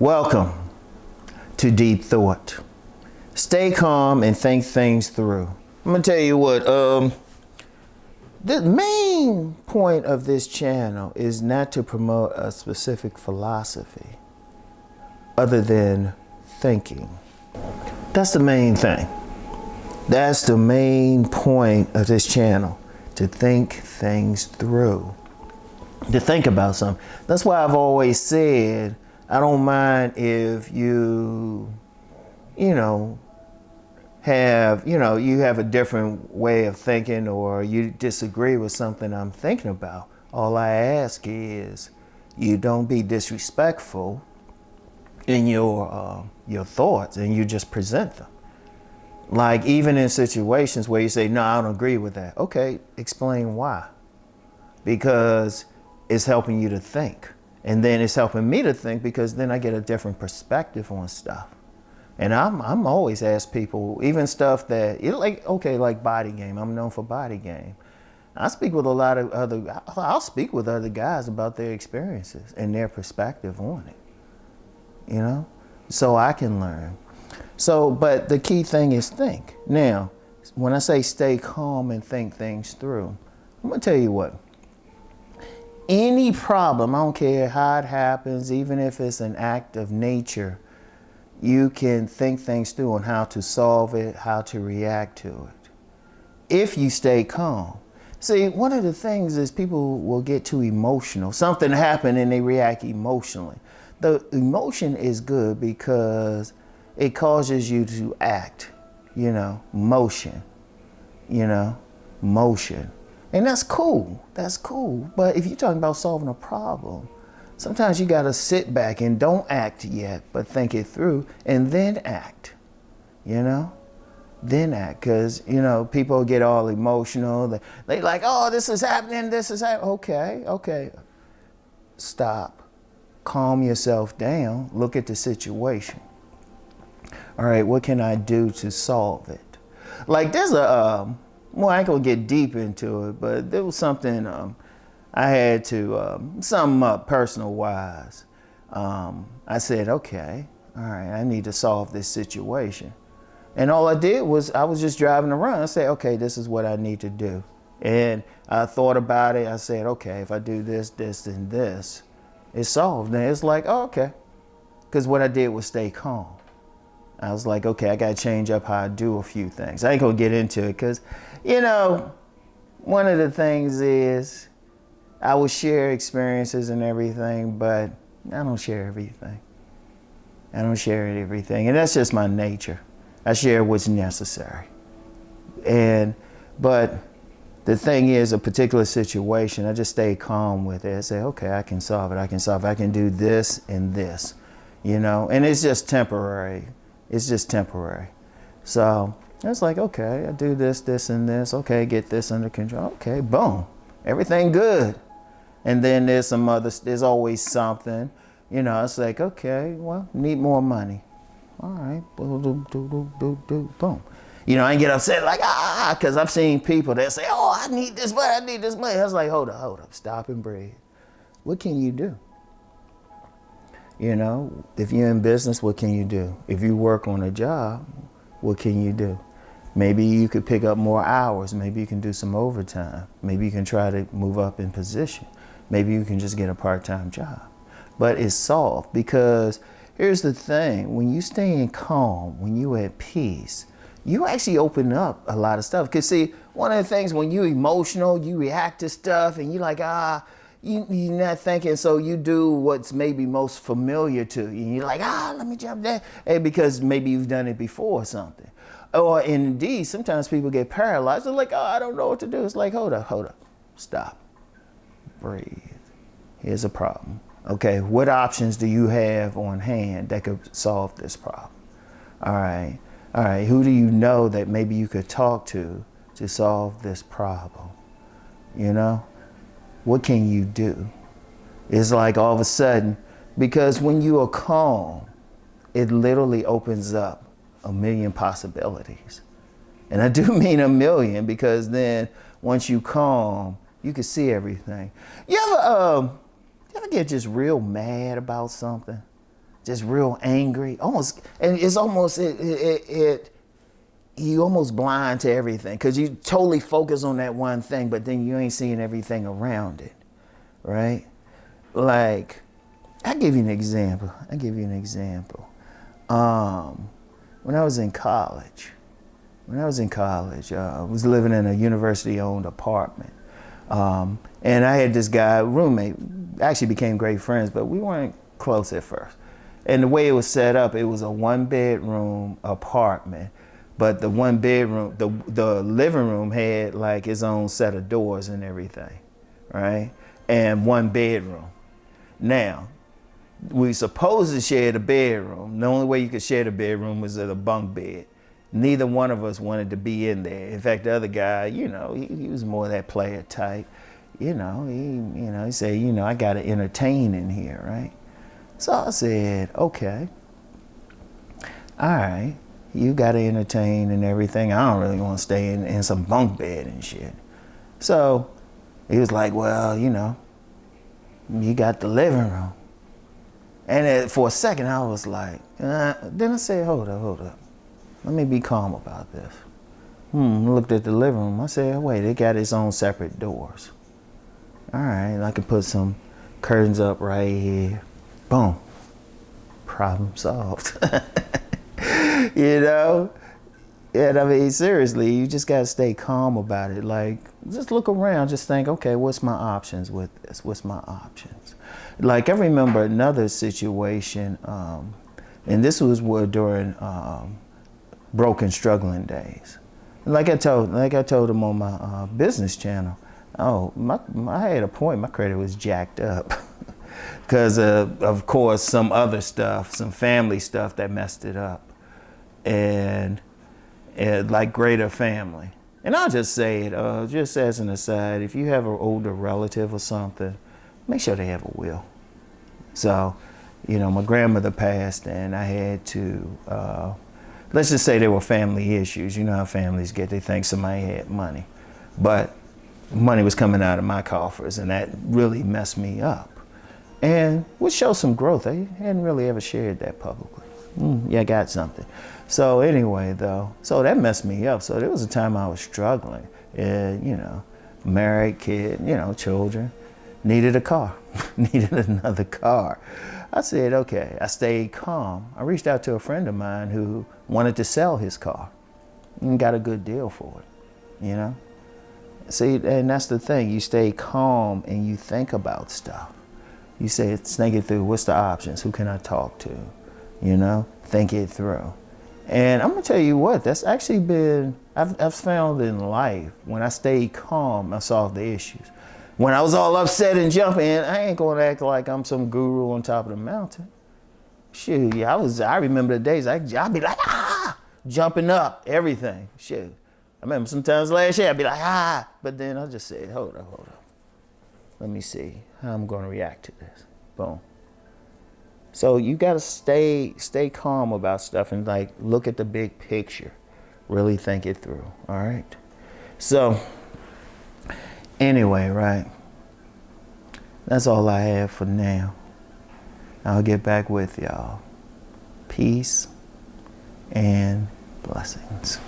Welcome to Deep Thought. Stay calm and think things through. I'm gonna tell you what, the main point of this channel is not to promote a specific philosophy other than thinking. That's the main thing. That's the main point of this channel, to think things through, to think about something. That's why I've always said, I don't mind if you have a different way of thinking, or you disagree with something I'm thinking about. All I ask is you don't be disrespectful in your thoughts, and you just present them. Like, even in situations where you say, no, I don't agree with that. Okay, explain why. Because it's helping you to think. And then it's helping me to think, because then I get a different perspective on stuff. And I'm always ask people, even stuff that, like body game. I'm known for body game. I'll speak with other guys about their experiences and their perspective on it, so I can learn. So, but the key thing is think. Now, when I say stay calm and think things through, I'm gonna tell you what. Any problem, I don't care how it happens, even if it's an act of nature, you can think things through on how to solve it, how to react to it, if you stay calm. See, one of the things is people will get too emotional. Something happened and they react emotionally. The emotion is good because it causes you to act, motion. And that's cool. But if you're talking about solving a problem, sometimes you got to sit back and don't act yet, but think it through and then act, Then act, because, people get all emotional. They like, oh, this is happening. Okay. Stop. Calm yourself down. Look at the situation. All right, what can I do to solve it? Like, there's I ain't gonna get deep into it, but there was something I had to, personal wise. I said, okay, all right, I need to solve this situation. And all I did was, I was just driving around. I said, okay, this is what I need to do. And I thought about it. I said, okay, if I do this, this, and this, it's solved. And it's like, oh, okay. Because what I did was stay calm. I was like, okay, I got to change up how I do a few things. I ain't going to get into it because, one of the things is I will share experiences and everything, but I don't share everything. And that's just my nature. I share what's necessary. But the thing is, a particular situation, I just stay calm with it. I say, okay, I can solve it. I can do this and this, and it's just temporary. So it's like, okay, I do this, this, and this. Okay, get this under control. Okay, boom, everything good. And then there's always something, it's like, okay, well, need more money. All right, boom. I ain't get upset like, because I've seen people that say, oh, I need this money. I was like, hold up, stop and breathe. What can you do? If you're in business, what can you do? If you work on a job, what can you do? Maybe you could pick up more hours. Maybe you can do some overtime. Maybe you can try to move up in position. Maybe you can just get a part-time job. But it's solved, because here's the thing. When you stay in calm, when you're at peace, you actually open up a lot of stuff. Because see, one of the things, when you're emotional, you react to stuff and you're like, you're not thinking, so you do what's maybe most familiar to you. And you're like, let me jump there. Hey, because maybe you've done it before or something. Or indeed, sometimes people get paralyzed. They're like, I don't know what to do. It's like, hold up, stop, breathe. Here's a problem. Okay, what options do you have on hand that could solve this problem? All right, who do you know that maybe you could talk to solve this problem? What can you do? It's like all of a sudden, because when you are calm, it literally opens up a million possibilities. And I do mean a million, because then once you calm, you can see everything. You ever get just real mad about something? just real angry, almost, and it's almost you almost blind to everything because you totally focus on that one thing, but then you ain't seeing everything around it, right? Like, I'll give you an example. When I was in college, I was living in a university-owned apartment. And I had this guy, roommate, actually became great friends, but we weren't close at first. And the way it was set up, it was a 1-bedroom apartment, but the 1-bedroom, the living room had like its own set of doors and everything, right? And 1 bedroom. Now, we supposed to share the bedroom. The only way you could share the bedroom was at a bunk bed. Neither one of us wanted to be in there. In fact, the other guy, he was more that player type. He said, I got to entertain in here, right? So I said, okay, all right, you got to entertain and everything. I don't really want to stay in some bunk bed and shit. So he was like, well, you got the living room. And for a second, I was like, then I said, hold up. Let me be calm about this. Looked at the living room. I said, wait, it got its own separate doors. All right, I can put some curtains up right here. Boom. Problem solved. And I mean, seriously, you just got to stay calm about it. Like, just look around, just think, okay, what's my options with this? What's my options? Like, I remember another situation, and this was during broken, struggling days. Like I told him on my business channel, I had a point, my credit was jacked up because of course, some other stuff, some family stuff that messed it up. And like greater family. And I'll just say it, just as an aside, if you have an older relative or something, make sure they have a will. So, my grandmother passed and I had to, let's just say there were family issues. You know how families get, they think somebody had money. But money was coming out of my coffers and that really messed me up. And would show some growth. I hadn't really ever shared that publicly. I got something. So anyway, so that messed me up. So there was a time I was struggling and, married, kid, children, needed a car, needed another car. I said, okay, I stayed calm. I reached out to a friend of mine who wanted to sell his car and got a good deal for it, See, and that's the thing, you stay calm and you think about stuff. You say, think it through, what's the options? Who can I talk to? Think it through. And I'm gonna tell you what, that's actually been, I've found in life, when I stayed calm, I solved the issues. When I was all upset and jumping, I ain't gonna act like I'm some guru on top of the mountain. Shoot, I remember the days, I'd be like, jumping up, everything, shoot. I remember sometimes last year, I'd be like, but then I just said, hold up. Let me see how I'm gonna react to this, boom. So you gotta stay calm about stuff and like look at the big picture, really think it through, all right? So anyway, right, that's all I have for now. I'll get back with y'all. Peace and blessings.